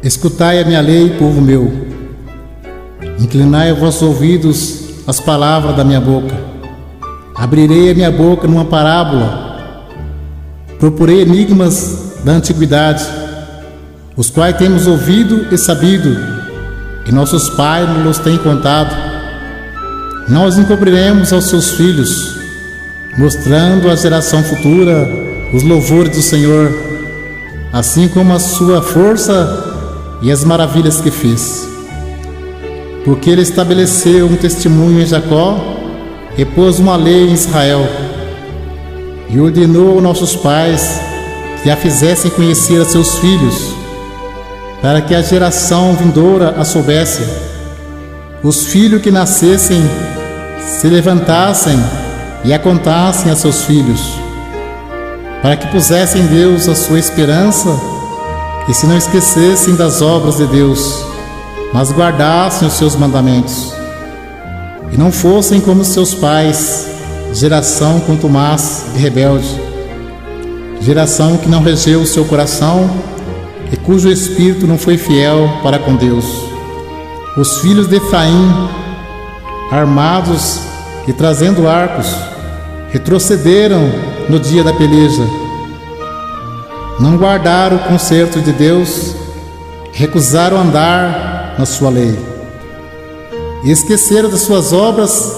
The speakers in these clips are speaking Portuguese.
Escutai a minha lei, povo meu. Inclinai os vossos ouvidos às palavras da minha boca. Abrirei a minha boca numa parábola. Proporei enigmas da antiguidade, os quais temos ouvido e sabido, e nossos pais nos têm contado. Não os encobriremos aos seus filhos, mostrando à geração futura os louvores do Senhor, assim como a sua força e as maravilhas que fez. Porque ele estabeleceu um testemunho em Jacó e pôs uma lei em Israel, e ordenou aos nossos pais que a fizessem conhecer a seus filhos, para que a geração vindoura a soubesse. Os filhos que nascessem se levantassem e a contassem a seus filhos, para que pusessem em Deus a sua esperança e se não esquecessem das obras de Deus, mas guardassem os seus mandamentos, e não fossem como seus pais, geração contumaz e rebelde, geração que não regeu o seu coração e cujo espírito não foi fiel para com Deus. Os filhos de Efraim, armados e trazendo arcos, retrocederam no dia da peleja. Não guardaram o concerto de Deus, recusaram andar na sua lei, e esqueceram das suas obras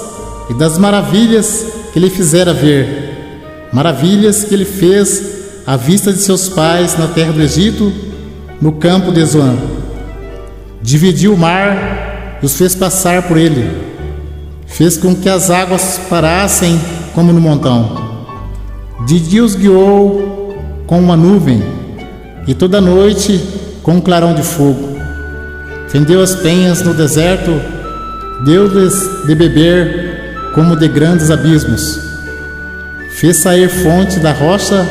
e das maravilhas que ele fizera ver, maravilhas que ele fez à vista de seus pais na terra do Egito, no campo de Zoan. Dividiu o mar e os fez passar por ele, fez com que as águas parassem como no montão. De dia os guiou com uma nuvem, e toda noite com um clarão de fogo. Fendeu as penhas no deserto, deu-lhes de beber como de grandes abismos. Fez sair fonte da rocha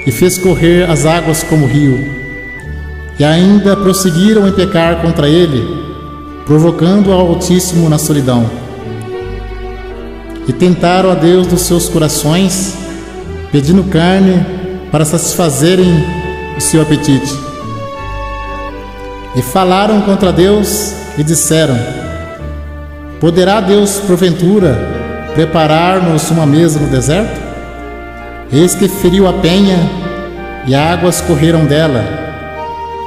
e fez correr as águas como rio. E ainda prosseguiram em pecar contra ele, provocando ao Altíssimo na solidão. E tentaram a Deus dos seus corações, pedindo carne para satisfazerem o seu apetite. E falaram contra Deus e disseram: poderá Deus, porventura, preparar-nos uma mesa no deserto? Eis que feriu a penha, e águas correram dela.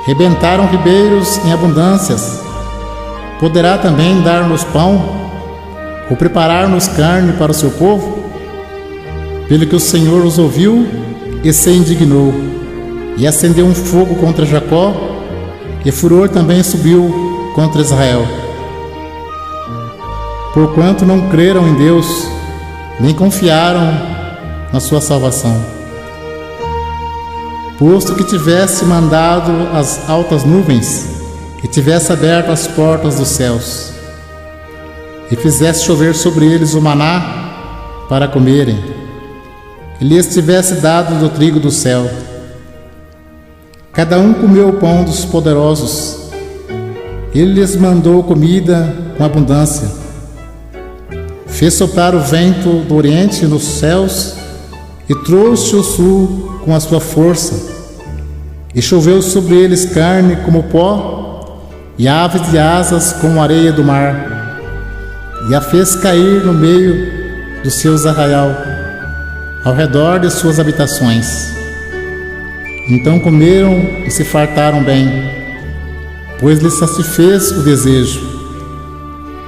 Rebentaram ribeiros em abundâncias. Poderá também dar-nos pão, ou preparar-nos carne para o seu povo? Pelo que o Senhor os ouviu e se indignou, e acendeu um fogo contra Jacó, e furor também subiu contra Israel. Porquanto não creram em Deus, nem confiaram na sua salvação. Posto que tivesse mandado as altas nuvens, e tivesse aberto as portas dos céus, e fizesse chover sobre eles o maná para comerem, e lhes tivesse dado do trigo do céu. Cada um comeu o pão dos poderosos. Ele lhes mandou comida com abundância. Fez soprar o vento do oriente nos céus, e trouxe o sul com a sua força. E choveu sobre eles carne como pó, e aves de asas como areia do mar. E a fez cair no meio dos seus arraial, ao redor de suas habitações. Então comeram e se fartaram bem, pois lhes satisfez o desejo.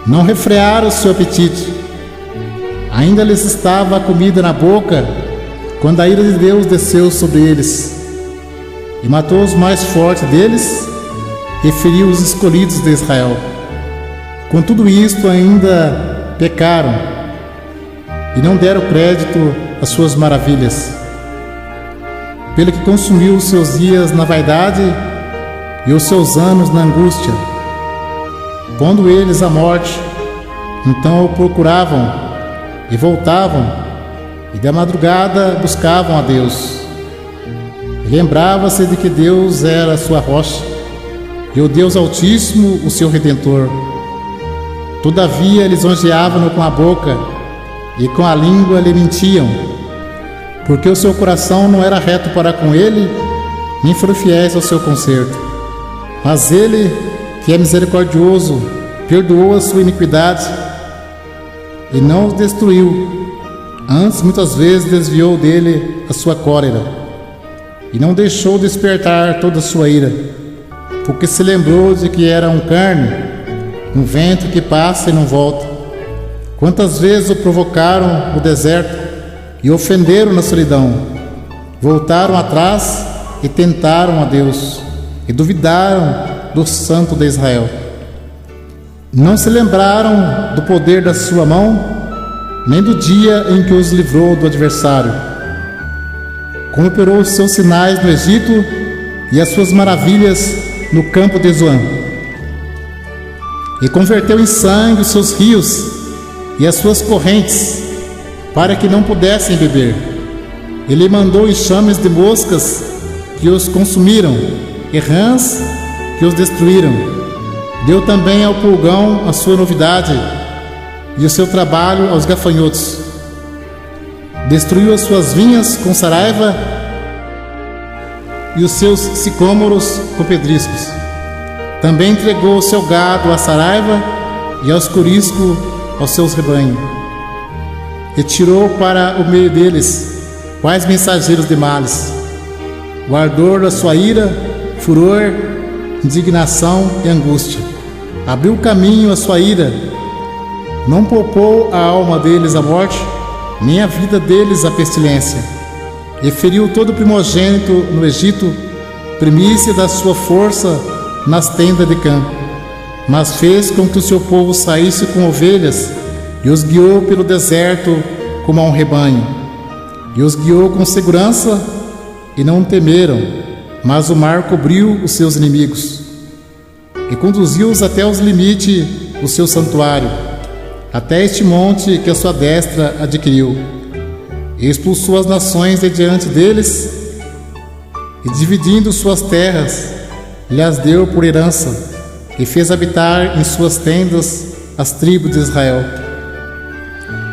Não refrearam o seu apetite. Ainda lhes estava a comida na boca, quando a ira de Deus desceu sobre eles, e matou os mais fortes deles, e feriu os escolhidos de Israel. Com tudo isto ainda pecaram, e não deram crédito às suas maravilhas. Pelo que consumiu os seus dias na vaidade e os seus anos na angústia, pondo eles à morte, então o procuravam e voltavam, e da madrugada buscavam a Deus. Lembrava-se de que Deus era a sua rocha, e o Deus Altíssimo o seu Redentor. Todavia lisonjeavam-no com a boca, e com a língua lhe mentiam, porque o seu coração não era reto para com ele, nem foram fiéis ao seu concerto. Mas ele, que é misericordioso, perdoou a sua iniquidade e não os destruiu. Antes, muitas vezes, desviou dele a sua cólera e não deixou despertar toda a sua ira, porque se lembrou de que era um carne, um vento que passa e não volta. Quantas vezes o provocaram no deserto e ofenderam na solidão, voltaram atrás e tentaram a Deus, e duvidaram do Santo de Israel. Não se lembraram do poder da sua mão, nem do dia em que os livrou do adversário, como operou os seus sinais no Egito e as suas maravilhas no campo de Zoan, e converteu em sangue os seus rios e as suas correntes, para que não pudessem beber. Ele mandou enxames de moscas que os consumiram, e rãs que os destruíram. Deu também ao pulgão a sua novidade, e o seu trabalho aos gafanhotos. Destruiu as suas vinhas com saraiva, e os seus sicômoros com pedriscos. Também entregou o seu gado à saraiva, e aos corisco aos seus rebanhos. E tirou para o meio deles quais mensageiros de males, o ardor da sua ira, furor, indignação e angústia. Abriu caminho à sua ira, não poupou a alma deles à morte, nem a vida deles à pestilência. E feriu todo primogênito no Egito, primícia da sua força nas tendas de campo. Mas fez com que o seu povo saísse com ovelhas, e os guiou pelo deserto como a um rebanho. E os guiou com segurança, e não temeram, mas o mar cobriu os seus inimigos. E conduziu-os até os limites do seu santuário, até este monte que a sua destra adquiriu. E expulsou as nações de diante deles, e dividindo suas terras, lhes deu por herança, e fez habitar em suas tendas as tribos de Israel.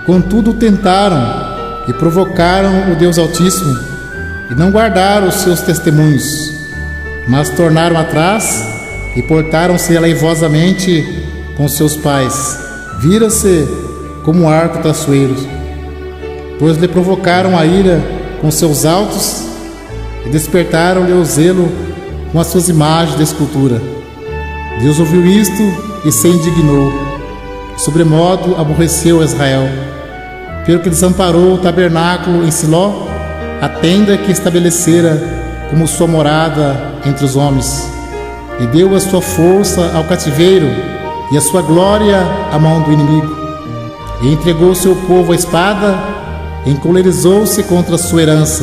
Contudo tentaram e provocaram o Deus Altíssimo, e não guardaram os seus testemunhos, mas tornaram atrás e portaram-se aleivosamente com seus pais. Vira-se como um arco traiçoeiro, pois lhe provocaram a ira com seus altos e despertaram-lhe o zelo com as suas imagens de escultura. Deus ouviu isto e se indignou, sobremodo aborreceu Israel, pelo que desamparou o tabernáculo em Siló, a tenda que estabelecera como sua morada entre os homens, e deu a sua força ao cativeiro e a sua glória à mão do inimigo, e entregou seu povo à espada, e encolerizou-se contra a sua herança.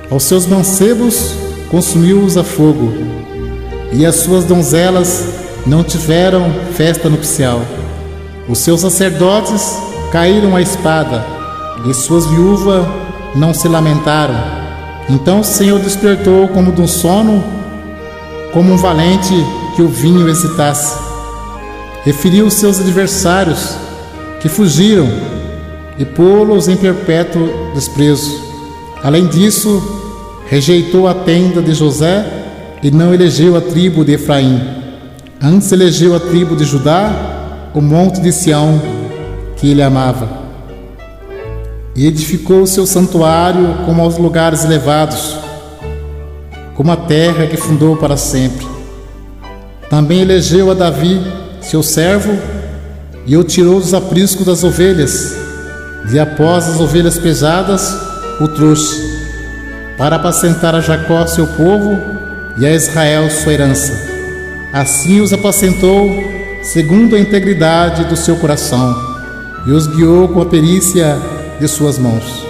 Aos seus mancebos consumiu-os a fogo, e as suas donzelas não tiveram festa nupcial. Os seus sacerdotes caíram à espada, e suas viúvas não se lamentaram. Então o Senhor despertou como de um sono, como um valente que o vinho excitasse. E feriu os seus adversários, que fugiram, e pô-los em perpétuo desprezo. Além disso, rejeitou a tenda de José, e não elegeu a tribo de Efraim. Antes elegeu a tribo de Judá, o monte de Sião, que ele amava. E edificou o seu santuário como aos lugares elevados, como a terra que fundou para sempre. Também elegeu a Davi, seu servo, e o tirou dos apriscos das ovelhas, e após as ovelhas pesadas, o trouxe, para apacentar a Jacó, seu povo, e a Israel, sua herança. Assim os apacentou segundo a integridade do seu coração, e os guiou com a perícia de suas mãos.